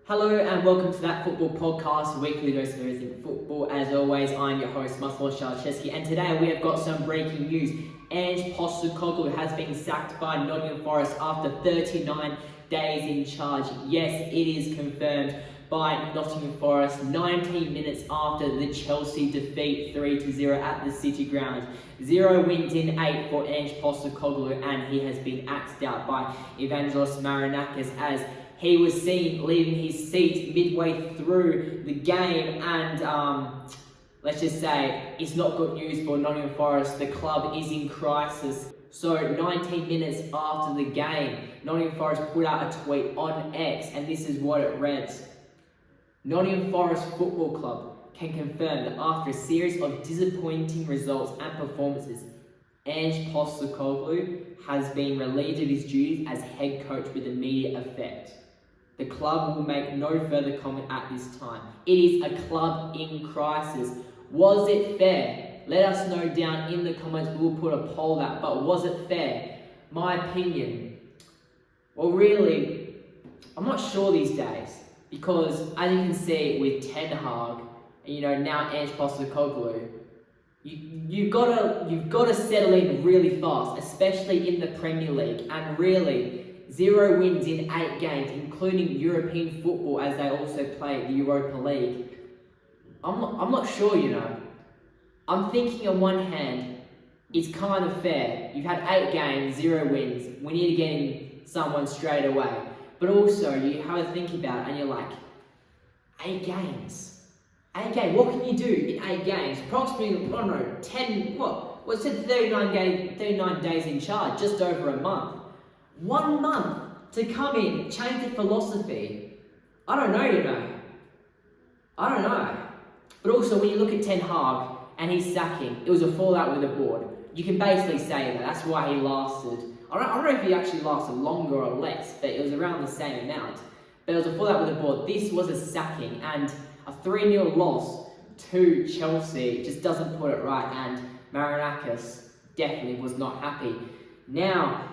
Hello and welcome to That Football Podcast, a weekly dose of everything football. As always, I'm your host, Sean Dyche, and today we have got some breaking news. Ange Postecoglou has been sacked by Nottingham Forest after 39 days in charge. Yes, it is confirmed by Nottingham Forest 19 minutes after the Chelsea defeat 3-0 at the City Ground. 0 wins in 8 for Ange Postecoglou, and he has been axed out by Evangelos Marinakis as he was seen leaving his seat midway through the game, and let's just say it's not good news for Nottingham Forest. The club is in crisis. So 19 minutes after the game, Nottingham Forest put out a tweet on X, and this is what it reads. Nottingham Forest Football Club can confirm that after a series of disappointing results and performances, Ange Postecoglou has been relieved of his duties as head coach with immediate effect. The club will make no further comment at this time. It is a club in crisis. Was it fair? Let us know down in the comments. We will put a poll out. But was it fair? My opinion. Well, really, I'm not sure these days. Because as you can see with Ten Hag, and now Ange Postecoglou, you've got to settle in really fast, especially in the Premier League. And really, 0 wins in 8 games, including European football, as they also play the Europa League. I'm not sure, I'm thinking on one hand, it's kind of fair. You've had 8 games, 0 wins. We need to get in someone straight away. But also, you have to think about it, and you're like, 8 games. 8 games. What can you do in 8 games? Approximately, 39 days in charge, just over a month. 1 month to come in, change the philosophy. I don't know. But also, when you look at Ten Hag and his sacking, it was a fallout with the board. You can basically say that. That's why he lasted. I don't know if he actually lasted longer or less, but it was around the same amount. But it was a fallout with the board. This was a sacking, and a 3-0 loss to Chelsea just doesn't put it right, and Marinakis definitely was not happy. Now,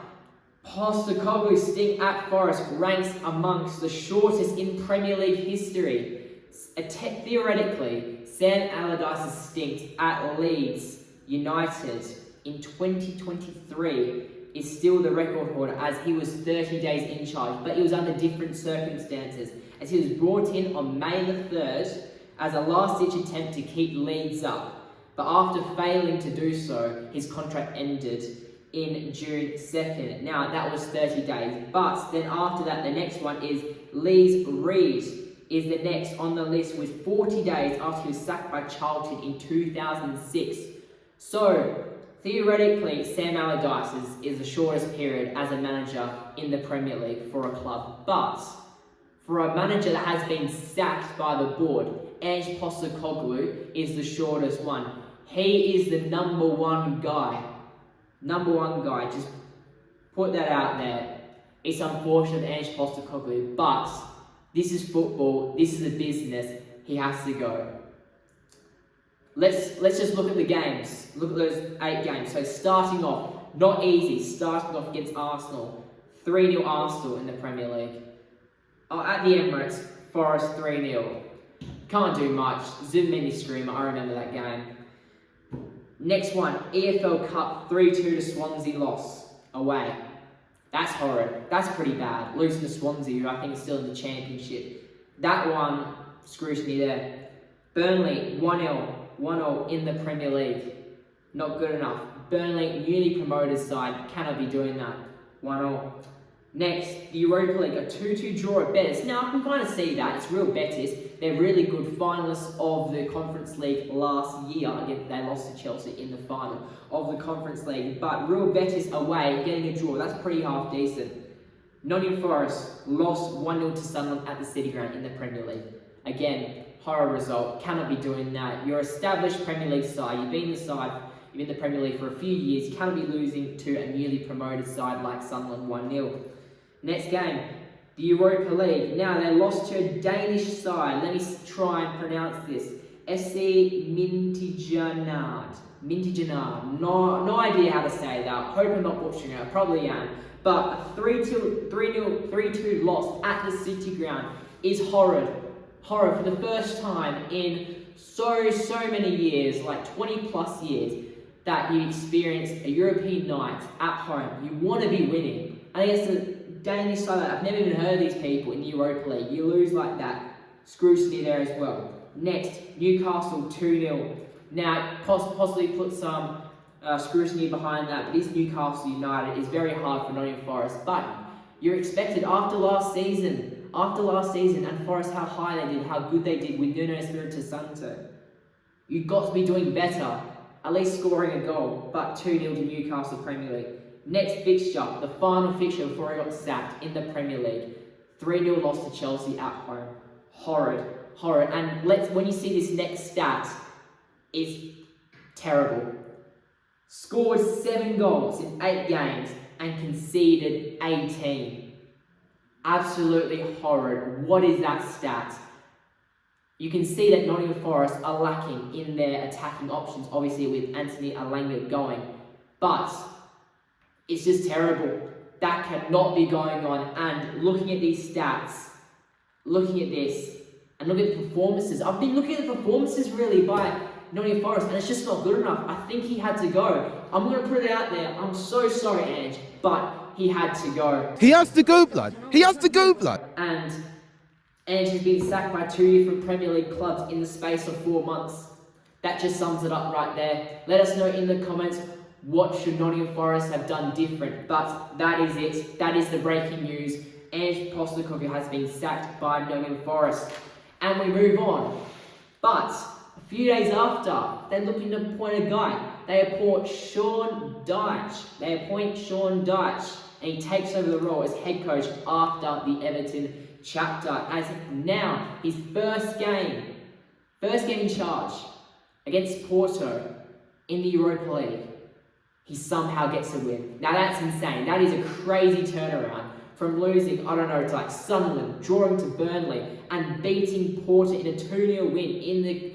Postecoglou's stint at Forest ranks amongst the shortest in Premier League history. Theoretically, Sam Allardyce's stint at Leeds United in 2023 is still the record holder, as he was 30 days in charge, but he was under different circumstances, as he was brought in on May the 3rd as a last-ditch attempt to keep Leeds up. But after failing to do so, his contract ended in June 2nd. Now, that was 30 days. But then after that, the next one is Lee Reid is the next on the list with 40 days after he was sacked by Charlton in 2006. So, theoretically, Sam Allardyce is the shortest period as a manager in the Premier League for a club. But for a manager that has been sacked by the board, Ange Postecoglou is the shortest one. He is the number one guy. Just put that out there. It's unfortunate, Ange Postecoglou, but this is football, this is a business, he has to go. Let's just look at the games. Look at those 8 games. So starting off, not easy, starting off against Arsenal. 3-0 Arsenal in the Premier League. At the Emirates, Forest 3-0. Can't do much. Zubimendi screamer, I remember that game. Next one, EFL Cup 3-2 to Swansea loss away. That's horrid. That's pretty bad. Losing to Swansea, who I think is still in the Championship. That one screws me there. Burnley 1-0 in the Premier League. Not good enough. Burnley, newly promoted side, cannot be doing that. 1-0. Next, the Europa League, a 2-2 draw at Betis. Now, I can kind of see that. It's real Betis. They're really good finalists of the Conference League last year. Again, they lost to Chelsea in the final of the Conference League. But real Betis away, getting a draw. That's pretty half decent. Nottingham Forest lost 1-0 to Sunderland at the City Ground in the Premier League. Again, horror result. Cannot be doing that. You're established Premier League side. You've been in the Premier League for a few years. You cannot be losing to a newly promoted side like Sunderland 1-0. Next game, the Europa League. Now, they lost to a Danish side. Let me try and pronounce this. SC Mintijanad. No idea how to say that. Hope I'm not butchering it. I probably am. But a 3-2 loss at the City Ground. is horrid. Horrid for the first time in so many years, like 20 plus years, that you experience a European night at home. You want to be winning. I think it's the Danish side that I've never even heard of these people in the Europa League. You lose like that. Scrutiny there as well. Next, Newcastle 2-0. Now, possibly put some scrutiny behind that, but this Newcastle United is very hard for Nottingham Forest. But you're expected after last season, and Forest, how high they did, how good they did with Nuno Espirito Santo. You've got to be doing better, at least scoring a goal, but 2-0 to Newcastle Premier League. Next fixture, the final fixture before he got sacked in the Premier League. 3-0 loss to Chelsea at home. Horrid. And when you see this next stat, it's terrible. Scored 7 goals in 8 games and conceded 18. Absolutely horrid. What is that stat? You can see that Nottingham Forest are lacking in their attacking options, obviously with Anthony Elanga going. But it's just terrible. That cannot be going on. And looking at these stats, looking at this, and look at the performances. I've been looking at the performances really by Nottingham Forest, and it's just not good enough. I think he had to go. I'm going to put it out there. I'm so sorry, Ange, but he had to go. He has to go, blood. He has to go, blood. And Ange has been sacked by 2 different Premier League clubs in the space of 4 months. That just sums it up right there. Let us know in the comments what should Nottingham Forest have done different. But that is it. That is the breaking news. Ange Postecoglou has been sacked by Nottingham Forest. And we move on. But a few days after, they're looking to appoint a guy. They appoint Sean Dyche. And he takes over the role as head coach after the Everton chapter. As now, his first game in charge against Porto in the Europa League, he somehow gets a win. Now that's insane. That is a crazy turnaround from losing, I don't know, to like Sunderland, drawing to Burnley, and beating Porto in a 2-0 win in the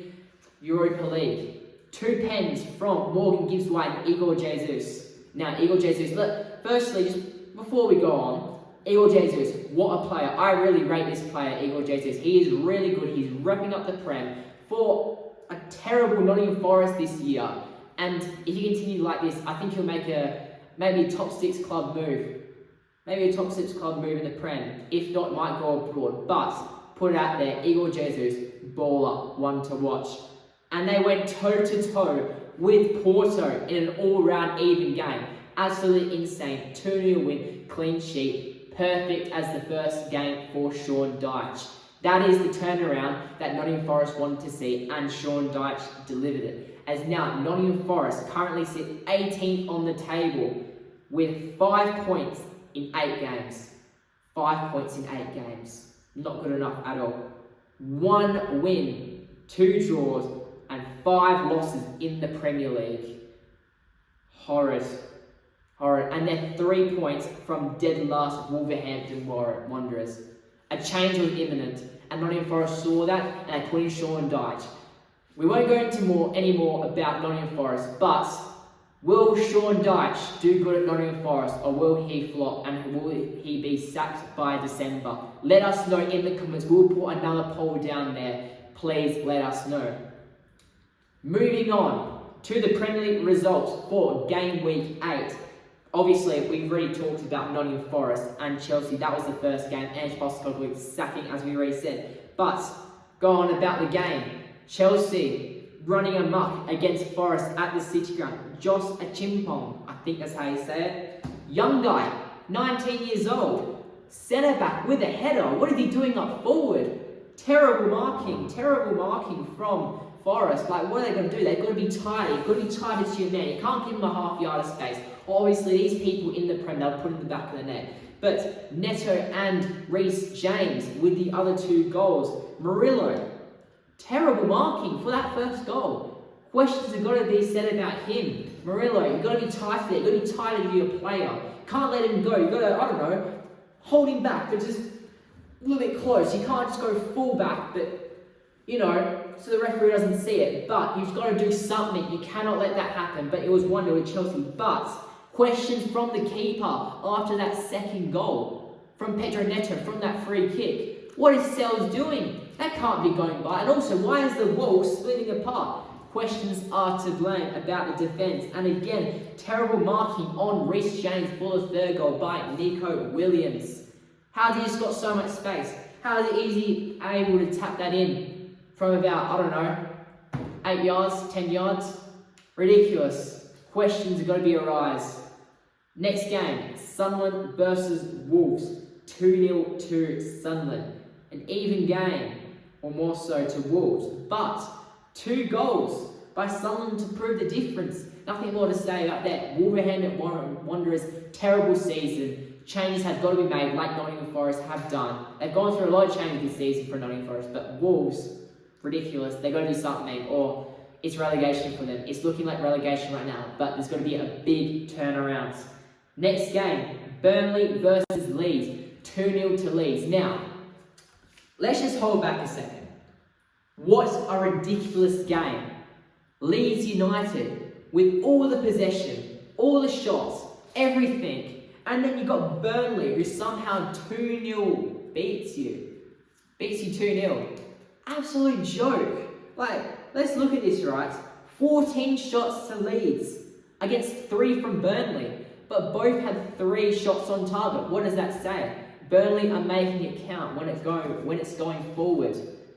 Europa League. 2 pens from Morgan Gibbs-White and Igor Jesus. Now, Igor Jesus, firstly, just before we go on, Igor Jesus, what a player. I really rate this player, Igor Jesus. He is really good. He's wrapping up the Prem for a terrible Nottingham Forest this year. And if he continues like this, I think he'll make maybe a top 6 club move. Maybe a top 6 club move in the Prem. If not, might go abroad. But put it out there, Igor Jesus, baller, one to watch. And they went toe-to-toe with Porto in an all-round even game. Absolutely insane. 2-0 win, clean sheet. Perfect as the first game for Sean Dyche. That is the turnaround that Nottingham Forest wanted to see, and Sean Dyche delivered it. As now, Nottingham Forest currently sit 18th on the table with 5 points in 8 games. 5 points in 8 games. Not good enough at all. 1 win, 2 draws, and 5 losses in the Premier League. Horrid. And they're 3 points from dead last Wolverhampton Wanderers. A change was imminent, and Nottingham Forest saw that, and they put in Sean Dyche. We won't go into any more about Nottingham Forest, but will Sean Dyche do good at Nottingham Forest, or will he flop, and will he be sacked by December? Let us know in the comments. We'll put another poll down there. Please let us know. Moving on to the Premier League results for game week 8. Obviously, we've already talked about Nottingham Forest and Chelsea. That was the first game. Ange Postecoglou sacking, as we already said. But, go on about the game. Chelsea running amok against Forest at the City Ground. Josh Achimpong, I think that's how you say it. Young guy, 19 years old. Centre back with a header. What is he doing up forward? Terrible marking from Forest. Like, what are they going to do? They've got to be tight. You've got to be tighter to your man. You can't give him a half yard of space. Obviously, these people in the Prem, they'll put in the back of the net. But Neto and Reece James with the other 2 goals. Murillo, terrible marking for that first goal. Questions have got to be said about him. Murillo, you've got to be tight there. You've got to be tighter to your player. Can't let him go. You've got to, I don't know, hold him back, but just a little bit close. You can't just go full back, but, you know, so the referee doesn't see it. But you've got to do something. You cannot let that happen. But it was 1-0 to Chelsea. But questions from the keeper after that second goal from Pedro Neto from that free kick. What is Sells doing? That can't be going by. And also, why is the wall splitting apart? Questions are to blame about the defence. And again, terrible marking on Reece James for the third goal by Nico Williams. How has he just got so much space? How is he able to tap that in from about, I don't know, 8 yards, 10 yards? Ridiculous. Questions are going to be arise. Next game, Sunderland versus Wolves. 2-0 to Sunderland. An even game, or more so to Wolves. But 2 goals by Sunderland to prove the difference. Nothing more to say about that. Wolverhampton Wanderers, terrible season. Changes have got to be made, like Nottingham Forest have done. They've gone through a lot of changes this season for Nottingham Forest, but Wolves, ridiculous. They've got to do something, or it's relegation for them. It's looking like relegation right now, but there's got to be a big turnaround. Next game, Burnley versus Leeds. 2-0 to Leeds. Now, let's just hold back a second. What a ridiculous game. Leeds United, with all the possession, all the shots, everything. And then you've got Burnley, who somehow 2-0 beats you. Beats you 2-0. Absolute joke. Like, let's look at this, right? 14 shots to Leeds against 3 from Burnley. But both had 3 shots on target. What does that say? Burnley are making it count when it's going forward.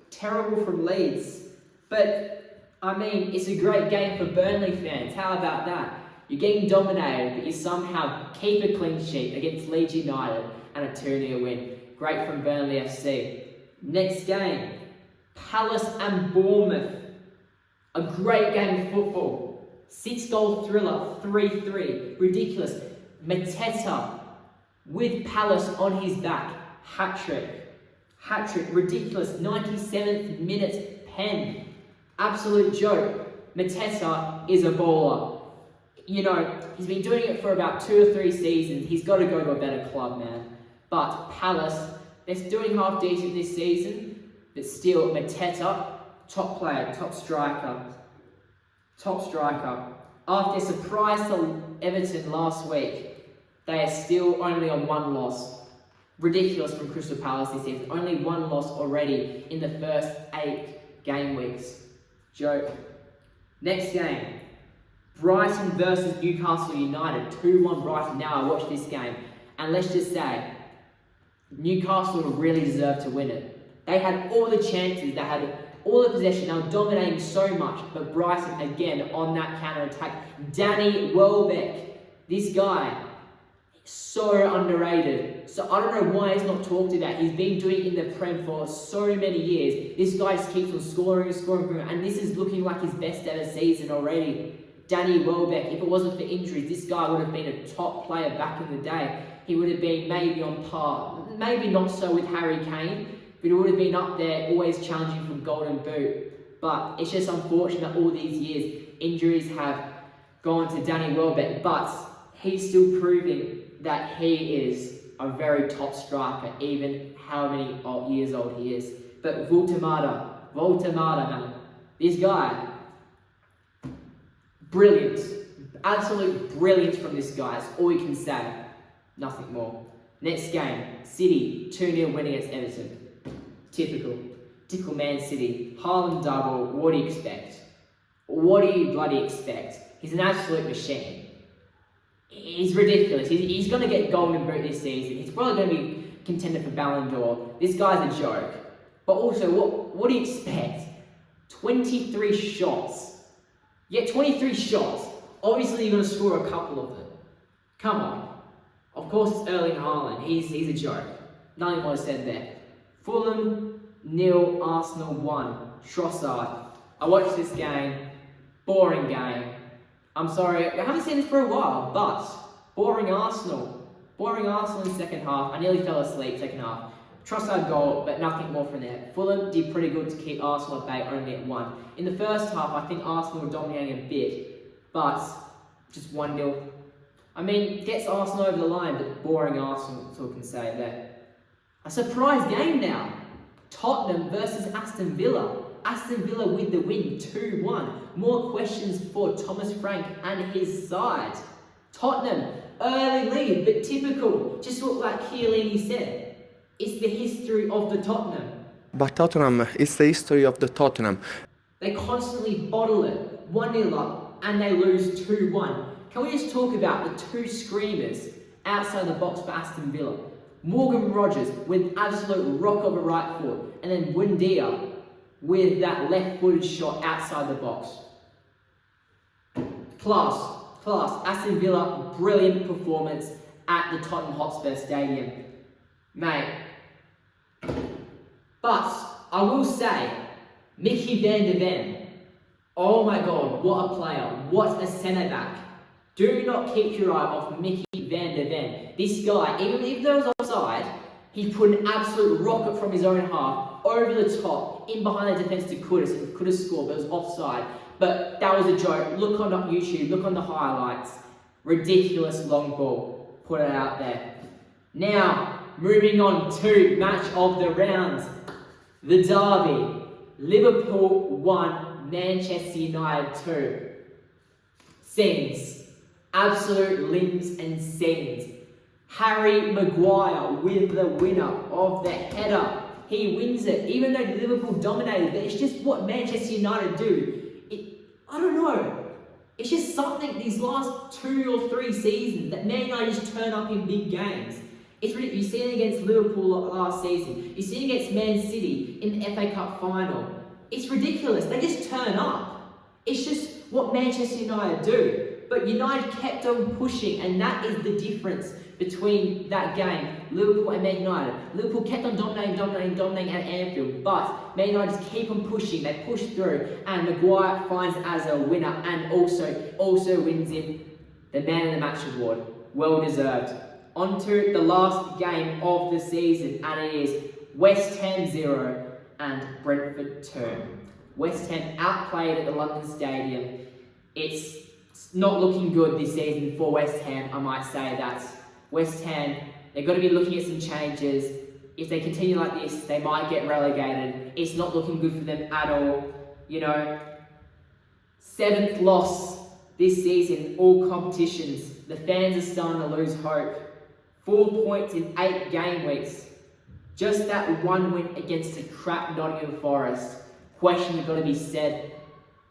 Terrible from Leeds. But, I mean, it's a great game for Burnley fans. How about that? You're getting dominated, but you somehow keep a clean sheet against Leeds United and a 2-0 win. Great from Burnley FC. Next game, Palace and Bournemouth. A great game of football. 6-goal thriller, 3-3. Ridiculous. Mateta with Palace on his back. Hat-trick. Hat-trick. Ridiculous. 97th minute pen. Absolute joke. Mateta is a baller. You know, he's been doing it for about 2 or 3 seasons. He's got to go to a better club, man. But Palace, they're doing half decent this season. But still, Mateta, top player, top striker. Top striker. After a surprise to Everton last week, they are still only on 1 loss. Ridiculous from Crystal Palace this season. Only 1 loss already in the first 8 game weeks. Joke. Next game. Brighton versus Newcastle United. 2-1 Brighton. Now I watched this game. And let's just say, Newcastle really deserved to win it. They had all the chances. They had all the possession. They were dominating so much. But Brighton, again, on that counter-attack. Danny Welbeck. This guy, so underrated. So I don't know why he's not talked about. He's been doing it in the Prem for so many years. This guy just keeps on scoring. And this is looking like his best ever season already. Danny Welbeck, if it wasn't for injuries, this guy would have been a top player back in the day. He would have been maybe on par, maybe not so with Harry Kane, but he would have been up there, always challenging for Golden Boot. But it's just unfortunate that all these years, injuries have gone to Danny Welbeck, but he's still proving that he is a very top striker, even how many years old he is. But Voltemada, man, this guy, brilliant. Absolute brilliance from this guy. That's all we can say. Nothing more. Next game. City. 2-0 win against Everton. Typical Man City. Haaland double. What do you expect? What do you bloody expect? He's an absolute machine. He's ridiculous. He's going to get Golden Boot this season. He's probably going to be contender for Ballon d'Or. This guy's a joke. But also, what do you expect? 23 shots. Yeah, 23 shots. Obviously, you're going to score a couple of them. Come on. Of course, it's Erling Haaland. He's a joke. Nothing more said there. Fulham 0, Arsenal 1. Trossard. I watched this game. Boring game. I'm sorry, I haven't seen this for a while, but boring Arsenal. Boring Arsenal in the second half. I nearly fell asleep second half. Trossard goal, but nothing more from there. Fulham did pretty good to keep Arsenal at bay, only at 1. In the first half, I think Arsenal were dominating a bit, but just 1-0. I mean, gets Arsenal over the line, but boring Arsenal, that's all I can say there. A surprise game now. Tottenham versus Aston Villa. Aston Villa with the win, 2-1. More questions for Thomas Frank and his side. Tottenham, early lead, but typical. Just what like Chiellini said. It's the history of the Tottenham. But Tottenham is the history of the Tottenham. They constantly bottle it, 1-0 up, and they lose 2-1. Can we just talk about the two screamers outside the box for Aston Villa? Morgan Rogers with absolute rock of a right foot, and then Buendia with that left-footed shot outside the box. Class. Aston Villa, brilliant performance at the Tottenham Hotspur Stadium. Mate. But I will say, Mickey van der Ven, oh my god, what a player, what a centre-back. Do not keep your eye off Mickey van der Ven. This guy, even if there was offside, he put an absolute rocket from his own half, over the top, in behind the defence to Kudus, and could have scored, but it was offside. But that was a joke. Look on YouTube, look on the highlights. Ridiculous long ball. Put it out there. Now, moving on to match of the round. The derby. Liverpool 1, Manchester United 2. Scenes. Absolute limbs and scenes. Harry Maguire with the winner of the header. He wins it, even though Liverpool dominated. But it's just what Manchester United do. I don't know. It's just something these last 2 or 3 seasons that Man United just turn up in big games. It's really, you see it against Liverpool last season. You see it against Man City in the FA Cup final. It's ridiculous. They just turn up. It's just what Manchester United do. But United kept on pushing, and that is the difference between that game, Liverpool and Man United. Liverpool kept on dominating at Anfield, but Man United just keep on pushing. They push through, and Maguire finds as a winner, and also wins him the Man of the Match award. Well deserved. On to the last game of the season, and it is West Ham 0 and Brentford 2. West Ham outplayed at the London Stadium. It's not looking good this season for West Ham, I might say that. West Ham, they've got to be looking at some changes. If they continue like this, they might get relegated. It's not looking good for them at all. You know, 7th loss this season in all competitions. The fans are starting to lose hope. 4 points in 8 game weeks. Just that one win against a crap Nottingham Forest. Question has got to be said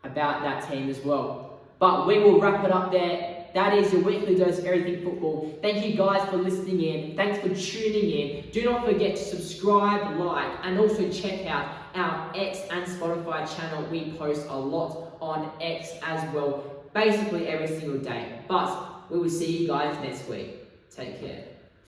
about that team as well. But we will wrap it up there. That is your weekly dose of everything football. Thank you guys for listening in. Thanks for tuning in. Do not forget to subscribe, like, and also check out our X and Spotify channel. We post a lot on X as well, basically every single day. But we will see you guys next week. Take care.